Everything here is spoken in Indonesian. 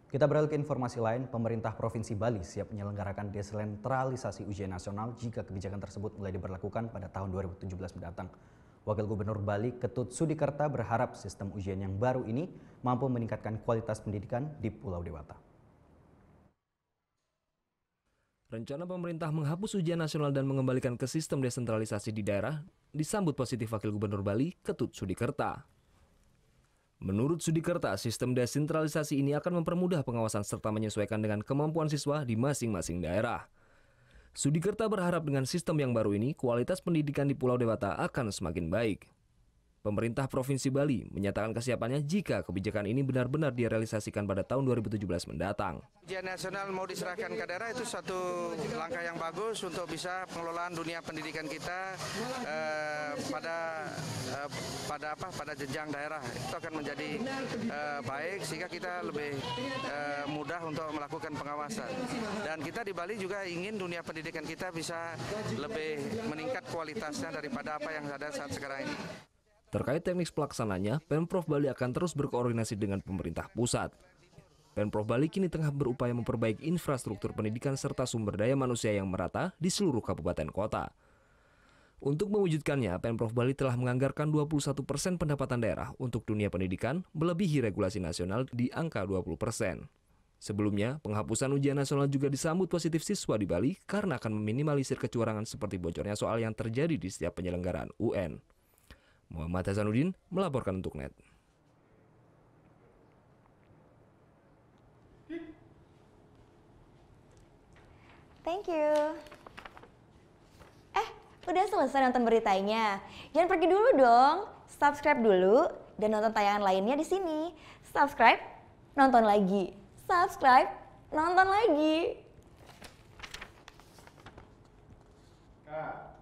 Kita beralih ke informasi lain, pemerintah Provinsi Bali siap menyelenggarakan desentralisasi ujian nasional jika kebijakan tersebut mulai diberlakukan pada tahun 2017 mendatang. Wakil Gubernur Bali, Ketut Sudikerta berharap sistem ujian yang baru ini mampu meningkatkan kualitas pendidikan di Pulau Dewata. Rencana pemerintah menghapus ujian nasional dan mengembalikan ke sistem desentralisasi di daerah disambut positif Wakil Gubernur Bali, Ketut Sudikerta. Menurut Sudikerta, sistem desentralisasi ini akan mempermudah pengawasan serta menyesuaikan dengan kemampuan siswa di masing-masing daerah. Sudikerta berharap dengan sistem yang baru ini, kualitas pendidikan di Pulau Dewata akan semakin baik. Pemerintah Provinsi Bali menyatakan kesiapannya jika kebijakan ini benar-benar direalisasikan pada tahun 2017 mendatang. Ujian nasional mau diserahkan ke daerah itu satu langkah yang bagus untuk bisa pengelolaan dunia pendidikan kita pada jenjang daerah. Itu akan menjadi baik sehingga kita lebih mudah untuk melakukan pengawasan. Dan kita di Bali juga ingin dunia pendidikan kita bisa lebih meningkat kualitasnya daripada apa yang ada saat sekarang ini. Terkait teknis pelaksananya, Pemprov Bali akan terus berkoordinasi dengan pemerintah pusat. Pemprov Bali kini tengah berupaya memperbaiki infrastruktur pendidikan serta sumber daya manusia yang merata di seluruh kabupaten kota. Untuk mewujudkannya, Pemprov Bali telah menganggarkan 21% pendapatan daerah untuk dunia pendidikan, melebihi regulasi nasional di angka 20%. Sebelumnya, penghapusan ujian nasional juga disambut positif siswa di Bali karena akan meminimalisir kecurangan seperti bocornya soal yang terjadi di setiap penyelenggaraan UN. Muhammad Hasanuddin melaporkan untuk NET. Thank you. Udah selesai nonton beritanya? Jangan pergi dulu dong. Subscribe dulu dan nonton tayangan lainnya di sini. Subscribe, nonton lagi. Subscribe, nonton lagi. Kak.